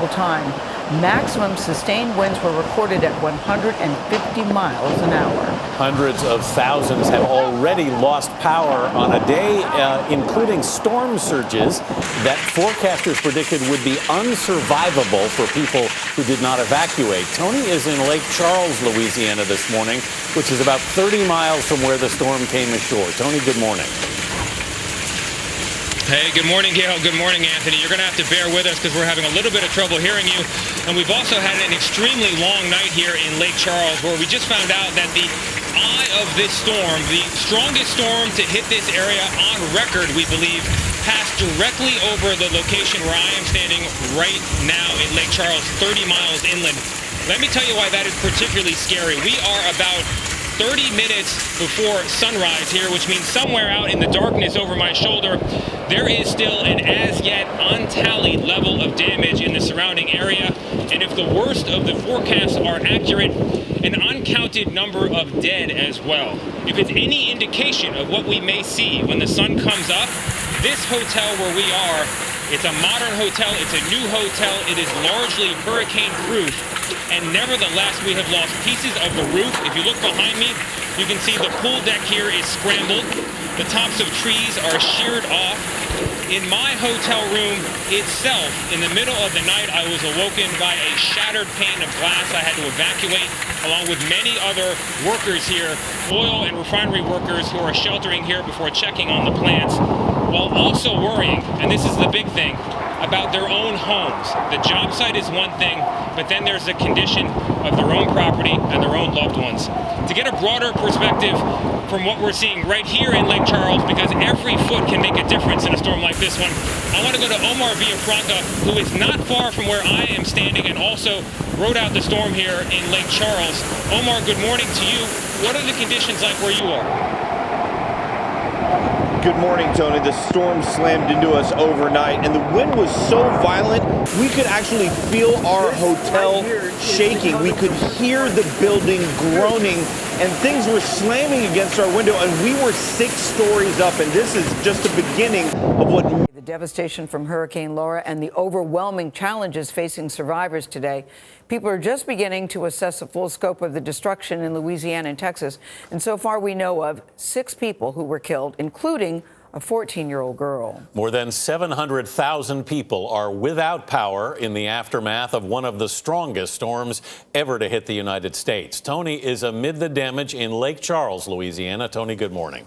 time. Maximum sustained winds were recorded at 150 miles an hour. Hundreds of thousands have already lost power on a day, including storm surges that forecasters predicted would be unsurvivable for people who did not evacuate. Tony is in Lake Charles, Louisiana this morning, which is about 30 miles from where the storm came ashore. Tony, good morning. Hey, good morning, Gail. Good morning, Anthony. You're going to have to bear with us because we're having a little bit of trouble hearing you. And we've also had an extremely long night here in Lake Charles, where we just found out that the eye of this storm, the strongest storm to hit this area on record, we believe, passed directly over the location where I am standing right now in Lake Charles, 30 miles inland. Let me tell you why that is particularly scary. We are about 30 minutes before sunrise here, which means somewhere out in the darkness over my shoulder, there is still an as yet untallied level of damage in the surrounding area. And if the worst of the forecasts are accurate, an uncounted number of dead as well. If it's any indication of what we may see when the sun comes up, this hotel where we are, it's a modern hotel, it's a new hotel, it is largely hurricane-proof, and nevertheless, we have lost pieces of the roof. If you look behind me, you can see the pool deck here is scrambled. The tops of trees are sheared off. In my hotel room itself, in the middle of the night, I was awoken by a shattered pane of glass. I had to evacuate, along with many other workers here, oil and refinery workers who are sheltering here before checking on the plants, while also worrying, and this is the big thing, about their own homes. The job site is one thing, but then there's the condition of their own property and their own loved ones. To get a broader perspective from what we're seeing right here in Lake Charles, because every foot can make a difference in a storm like this one, I want to go to Omar Villafranca, who is not far from where I am standing and also rode out the storm here in Lake Charles. Omar, good morning to you. What are the conditions like where you are? Good morning, Tony. The storm slammed into us overnight, and the wind was so violent, we could actually feel our hotel shaking. We could hear the building groaning, and things were slamming against our window, and we were 6 stories up, and this is just the beginning of what... The devastation from Hurricane Laura and the overwhelming challenges facing survivors today. People are just beginning to assess the full scope of the destruction in Louisiana and Texas. And so far, we know of 6 people who were killed, including a 14-year-old girl. More than 700,000 people are without power in the aftermath of one of the strongest storms ever to hit the United States. Tony is amid the damage in Lake Charles, Louisiana. Tony, good morning.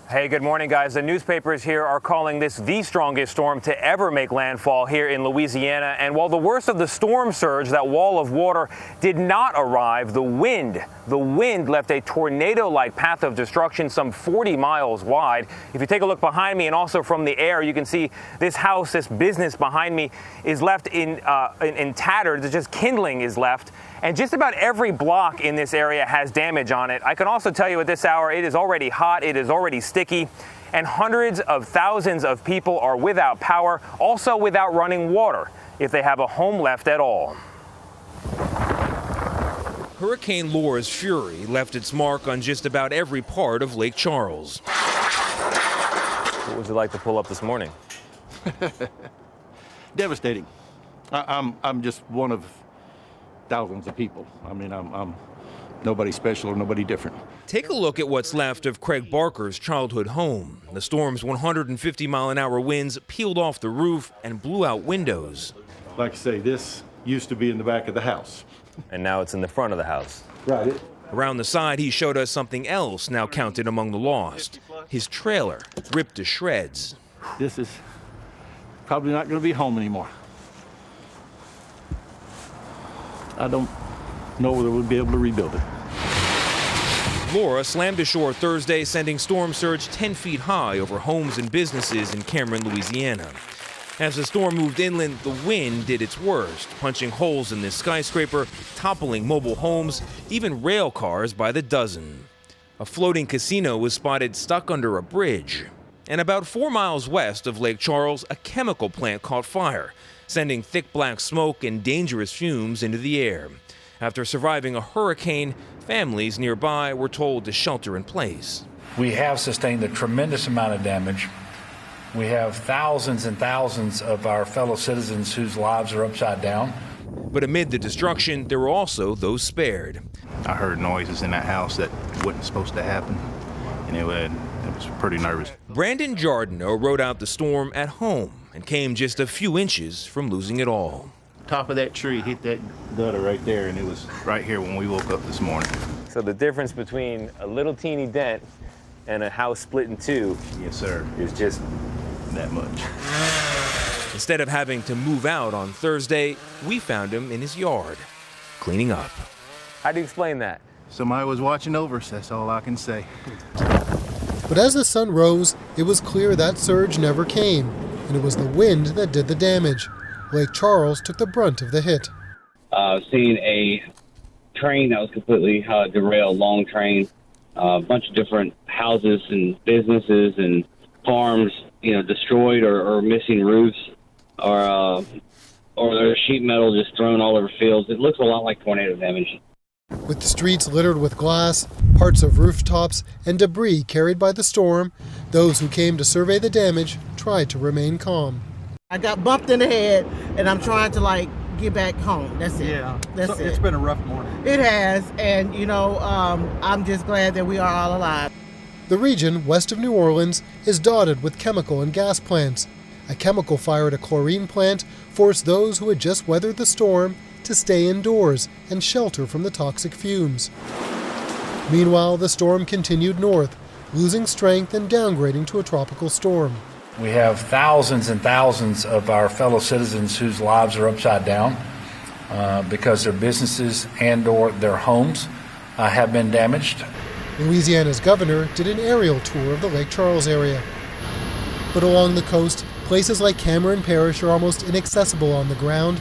Hey, good morning, guys. The newspapers here are calling this the strongest storm to ever make landfall here in Louisiana. And while the worst of the storm surge, that wall of water, did not arrive, the wind left a tornado-like path of destruction some 40 miles wide. If you take a look behind me and also from the air, you can see this house, this business behind me is left in tatters. Just kindling is left. And just about every block in this area has damage on it. I can also tell you at this hour, it is already hot, it is already sticky, and hundreds of thousands of people are without power, also without running water, if they have a home left at all. Hurricane Laura's fury left its mark on just about every part of Lake Charles. What would you like to pull up this morning? Devastating. I'm just one of thousands of people. I mean, I'm nobody special or nobody different. Take a look at what's left of Craig Barker's childhood home. The storm's 150-mile-an-hour winds peeled off the roof and blew out windows. Like I say, this used to be in the back of the house. And now it's in the front of the house. Right. Around the side, he showed us something else now counted among the lost. His trailer, ripped to shreds. This is probably not going to be home anymore. I don't know whether we'll be able to rebuild it. Laura slammed ashore Thursday, sending storm surge 10 feet high over homes and businesses in Cameron, Louisiana. As the storm moved inland, the wind did its worst, punching holes in this skyscraper, toppling mobile homes, even rail cars by the dozen. A floating casino was spotted stuck under a bridge. And about 4 miles west of Lake Charles, a chemical plant caught fire, sending thick black smoke and dangerous fumes into the air. After surviving a hurricane, families nearby were told to shelter in place. We have sustained a tremendous amount of damage. We have thousands and thousands of our fellow citizens whose lives are upside down. But amid the destruction, there were also those spared. I heard noises in that house that wasn't supposed to happen, and it was pretty nervous. Brandon Jardino rode out the storm at home and came just a few inches from losing it all. Top of that tree hit that gutter right there, and it was right here when we woke up this morning. So the difference between a little teeny dent and a house split in two, Yes, sir. is just That much. Instead of having to move out on Thursday, we found him in his yard, cleaning up. How do you explain that? Somebody was watching over us, that's all I can say. But as the sun rose, it was clear that surge never came, and it was the wind that did the damage. Lake Charles took the brunt of the hit. Seeing a train that was completely derailed, long train, a bunch of different houses and businesses and farms, destroyed or missing roofs, or there's sheet metal just thrown all over fields. It looks a lot like tornado damage. With the streets littered with glass, parts of rooftops, and debris carried by the storm, those who came to survey the damage tried to remain calm. I got bumped in the head, and I'm trying to get back home. That's it. Yeah, that's it. It's been a rough morning. It has, and I'm just glad that we are all alive. The region west of New Orleans is dotted with chemical and gas plants. A chemical fire at a chlorine plant forced those who had just weathered the storm to stay indoors and shelter from the toxic fumes. Meanwhile, the storm continued north, losing strength and downgrading to a tropical storm. We have thousands and thousands of our fellow citizens whose lives are upside down because their businesses and/or their homes have been damaged. Louisiana's governor did an aerial tour of the Lake Charles area. But along the coast, places like Cameron Parish are almost inaccessible on the ground.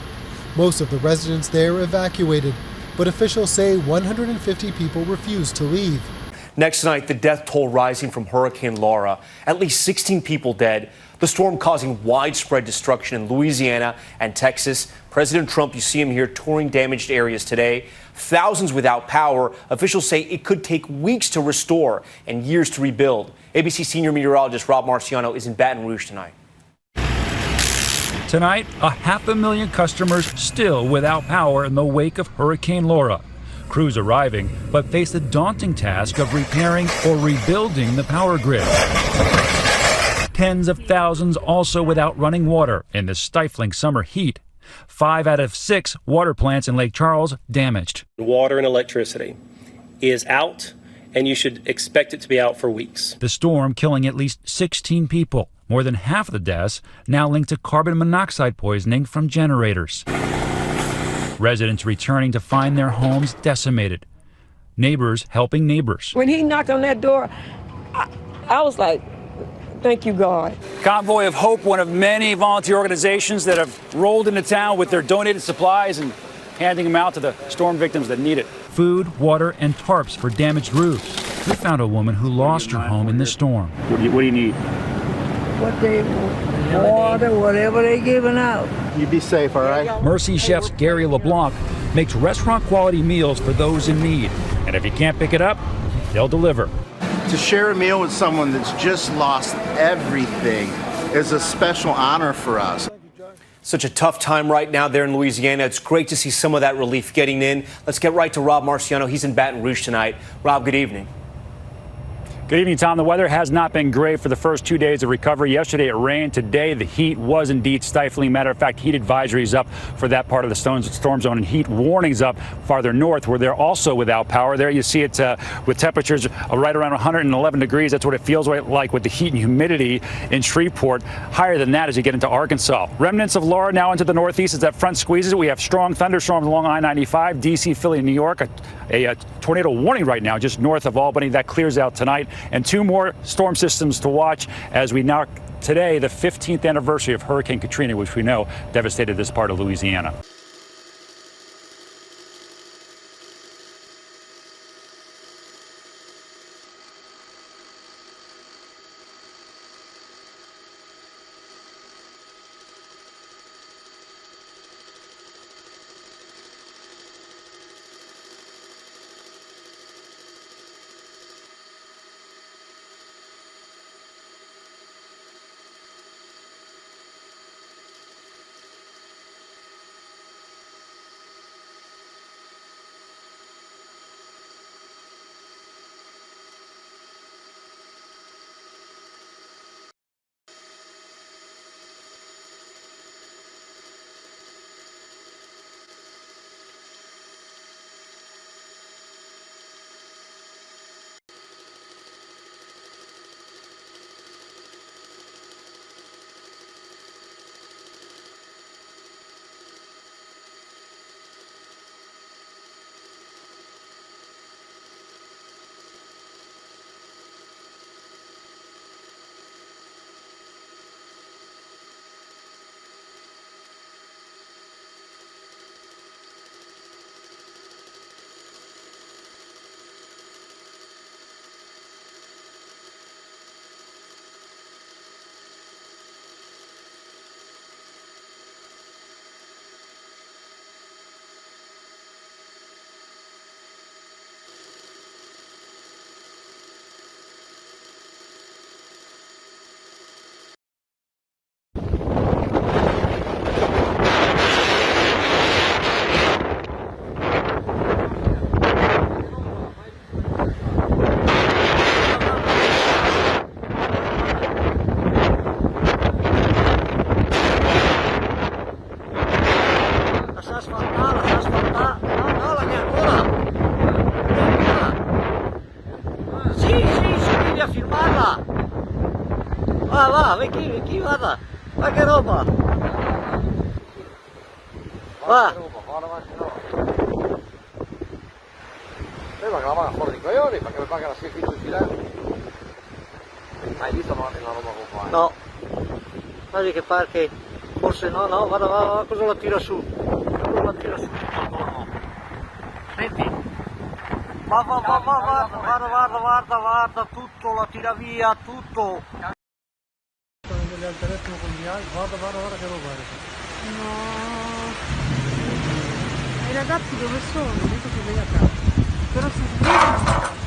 Most of the residents there evacuated, but officials say 150 people refused to leave. Next night, the death toll rising from Hurricane Laura. At least 16 people dead. The storm causing widespread destruction in Louisiana and Texas. President Trump, you see him here touring damaged areas today. Thousands without power. Officials say it could take weeks to restore and years to rebuild. ABC senior meteorologist Rob Marciano is in Baton Rouge tonight. Tonight, 500,000 customers still without power in the wake of Hurricane Laura. Crews arriving, but face the daunting task of repairing or rebuilding the power grid. Tens of thousands also without running water in the stifling summer heat. 5 out of 6 water plants in Lake Charles damaged. Water and electricity is out, and you should expect it to be out for weeks. The storm killing at least 16 people. More than half of the deaths now linked to carbon monoxide poisoning from generators. Residents returning to find their homes decimated. Neighbors helping neighbors. When he knocked on that door, I was like, thank you, God. Convoy of Hope, one of many volunteer organizations that have rolled into town with their donated supplies and handing them out to the storm victims that need it. Food, water, and tarps for damaged roofs. We found a woman who lost her home in the storm. What do you need? What they water, whatever they giving out. You be safe, all right? Mercy Chef's Gary LeBlanc makes restaurant-quality meals for those in need. And if you can't pick it up, they'll deliver. To share a meal with someone that's just lost everything is a special honor for us. Such a tough time right now there in Louisiana. It's great to see some of that relief getting in. Let's get right to Rob Marciano. He's in Baton Rouge tonight. Rob, good evening. Good evening, Tom. The weather has not been great for the first 2 days of recovery. Yesterday it rained. Today the heat was indeed stifling. Matter of fact, heat advisories up for that part of the storm zone and heat warnings up farther north where they're also without power. There you see it with temperatures right around 111 degrees. That's what it feels like with the heat and humidity in Shreveport. Higher than that as you get into Arkansas. Remnants of Laura now into the northeast as that front squeezes. We have strong thunderstorms along I-95, D.C., Philly, New York. A tornado warning right now just north of Albany. That clears out tonight. And 2 more storm systems to watch as we now today the 15th anniversary of Hurricane Katrina, which we know devastated this part of Louisiana. Provi a filmarla! Va, vai chi, guarda! Ma che roba! Va! Sembra che la paga fuori di coglioni perché mi pagano 6 kg di filetto. Hai visto la roba con qua? No. Guardi che pare che forse no, guarda, cosa la tira su? Cosa la tira su tutto attorno? Senti. Guarda, tutto, la tira via, tutto. Al telefono con gli altri, guarda che roba è. No. I ragazzi dove sono? Adesso che vai a casa. Però si svegliano.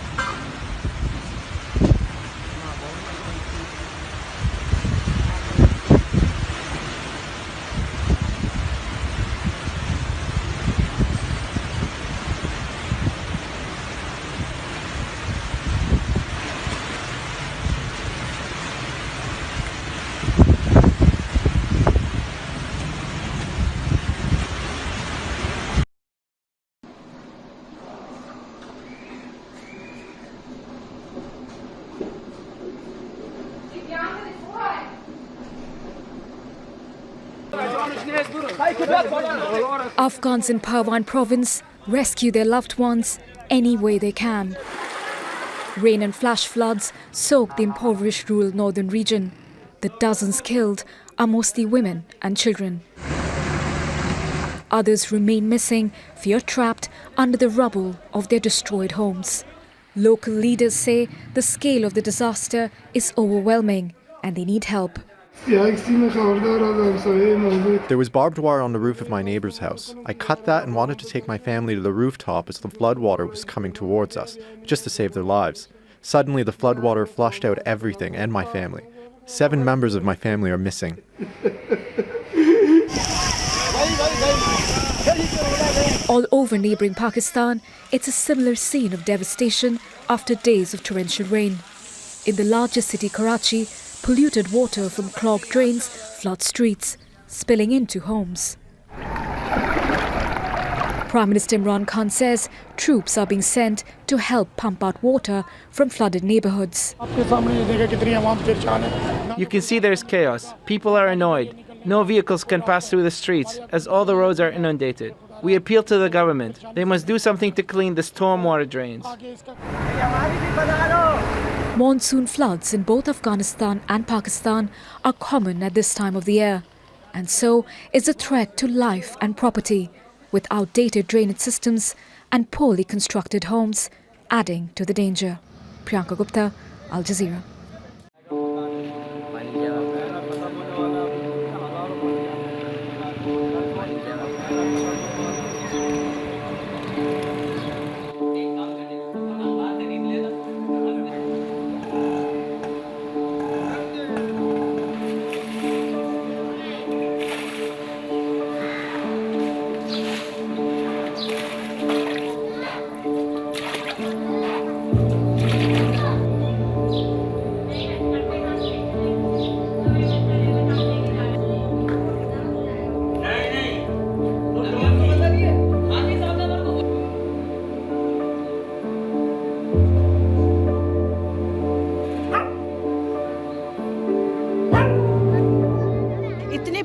Afghans in Parwan province rescue their loved ones any way they can. Rain and flash floods soak the impoverished rural northern region. The dozens killed are mostly women and children. Others remain missing, fear trapped under the rubble of their destroyed homes. Local leaders say the scale of the disaster is overwhelming and they need help. There was barbed wire on the roof of my neighbor's house. I cut that and wanted to take my family to the rooftop as the floodwater was coming towards us, just to save their lives. Suddenly, the floodwater flushed out everything and my family. 7 members of my family are missing. All over neighbouring Pakistan, it's a similar scene of devastation after days of torrential rain. In the largest city, Karachi, polluted water from clogged drains flood streets, spilling into homes. Prime Minister Imran Khan says troops are being sent to help pump out water from flooded neighbourhoods. You can see there's chaos. People are annoyed. No vehicles can pass through the streets as all the roads are inundated. We appeal to the government. They must do something to clean the stormwater drains. Monsoon floods in both Afghanistan and Pakistan are common at this time of the year, and so is a threat to life and property, with outdated drainage systems and poorly constructed homes adding to the danger. Priyanka Gupta, Al Jazeera.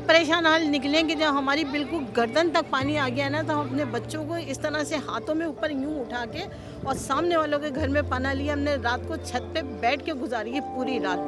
परेशान हाल निकलेंगे जब हमारी बिल्कुल गर्दन तक पानी आ गया ना, तो हम अपने बच्चों को इस तरह से हाथों में ऊपर यूं उठा के और सामने वालों के घर में पनाह लिया। हमने रात को छत पे बैठ के गुजारी है पूरी रात।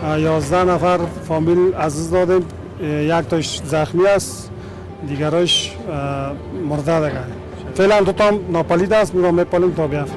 11 نفر فامیل عزیز دادیم. یک تاش زخمی است، دیگرش مرده دیگه. فعلا دو تا ناپدید است، میرم میپالیم تا بیافت.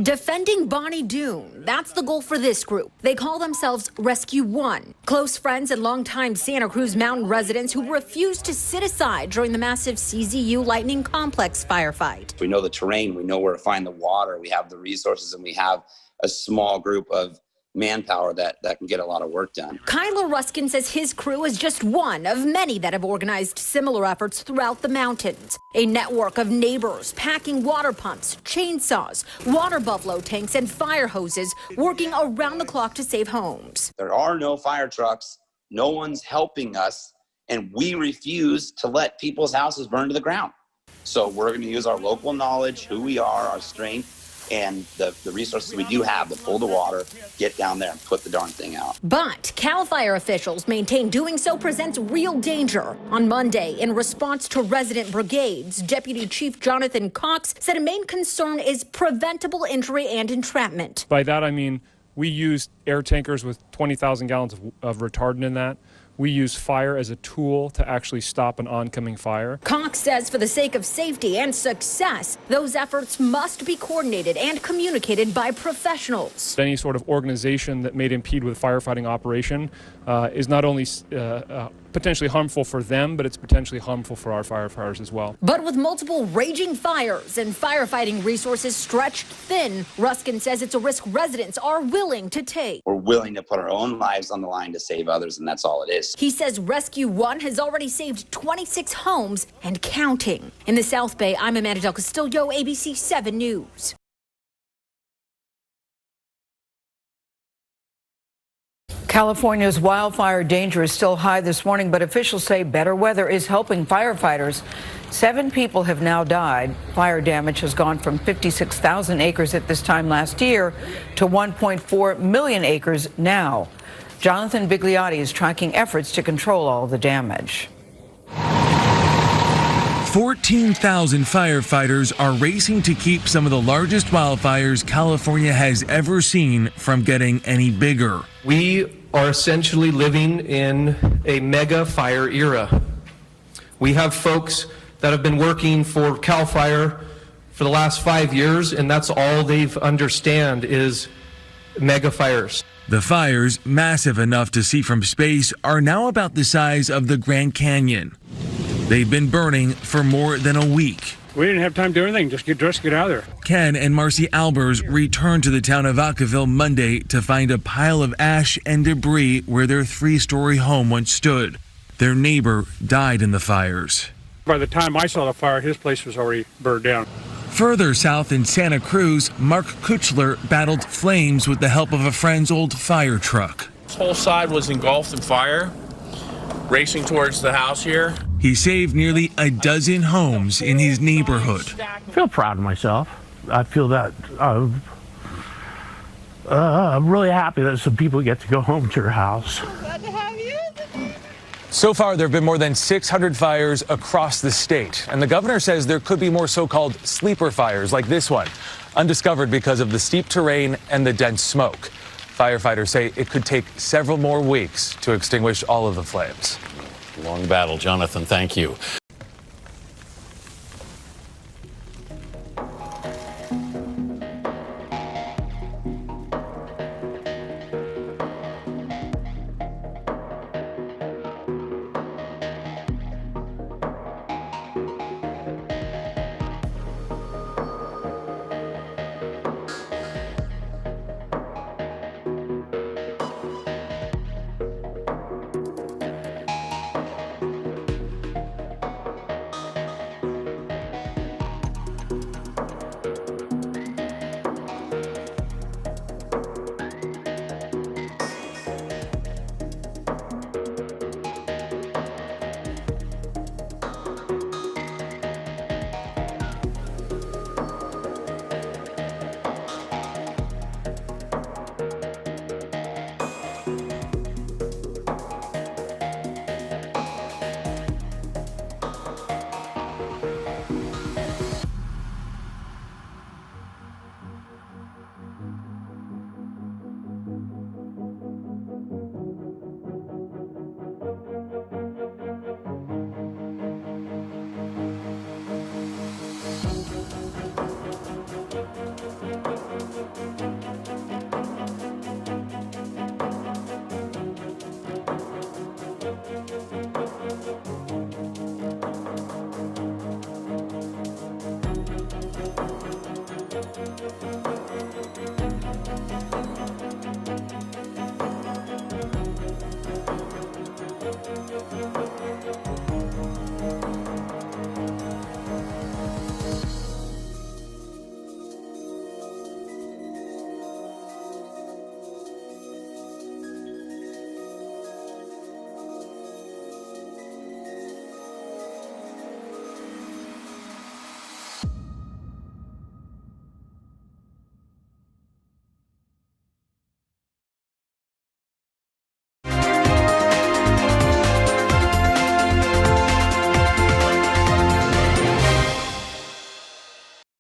Defending Bonnie Doon, that's the goal for this group. They call themselves Rescue One. Close friends and longtime Santa Cruz Mountain residents who refused to sit aside during the massive CZU Lightning Complex firefight. We know the terrain, we know where to find the water, we have the resources, and we have a small group of manpower that can get a lot of work done. Kyler Ruskin says his crew is just one of many that have organized similar efforts throughout the mountains. A network of neighbors packing water pumps, chainsaws, water buffalo tanks, and fire hoses working around the clock to save homes. There are no fire trucks, no one's helping us, and we refuse to let people's houses burn to the ground. So we're going to use our local knowledge, who we are, our strength, and the resources we do have to pull the water, get down there and put the darn thing out. But CAL FIRE officials maintain doing so presents real danger. On Monday, in response to resident brigades, Deputy Chief Jonathan Cox said a main concern is preventable injury and entrapment. By that I mean we used air tankers with 20,000 gallons of retardant in that. We use fire as a tool to actually stop an oncoming fire. Cox says for the sake of safety and success, those efforts must be coordinated and communicated by professionals. Any sort of organization that may impede with firefighting operation is not only potentially harmful for them, but it's potentially harmful for our firefighters as well. But with multiple raging fires and firefighting resources stretched thin, Ruskin says it's a risk residents are willing to take. We're willing to put our own lives on the line to save others, and that's all it is. He says Rescue One has already saved 26 homes and counting. In the South Bay, I'm Amanda Del Castillo, ABC 7 News. California's wildfire danger is still high this morning, but officials say better weather is helping firefighters. 7 people have now died. Fire damage has gone from 56,000 acres at this time last year to 1.4 million acres now. Jonathan Bigliotti is tracking efforts to control all the damage. 14,000 firefighters are racing to keep some of the largest wildfires California has ever seen from getting any bigger. We are essentially living in a mega fire era. We have folks that have been working for CAL FIRE for the last 5 years, and that's all they've understand is mega fires. The fires, massive enough to see from space, are now about the size of the Grand Canyon. They've been burning for more than a week. We didn't have time to do anything, just get dressed, get out of there. Ken and Marcy Albers returned to the town of Vacaville Monday to find a pile of ash and debris where their 3-story home once stood. Their neighbor died in the fires. By the time I saw the fire, his place was already burned down. Further south in Santa Cruz, Mark Kuchler battled flames with the help of a friend's old fire truck. This whole side was engulfed in fire, racing towards the house here. He saved nearly a dozen homes in his neighborhood. I feel proud of myself. I feel that I'm really happy that some people get to go home to their house. So far, there have been more than 600 fires across the state, and the governor says there could be more so-called sleeper fires like this one, undiscovered because of the steep terrain and the dense smoke. Firefighters say it could take several more weeks to extinguish all of the flames. Long battle, Jonathan. Thank you.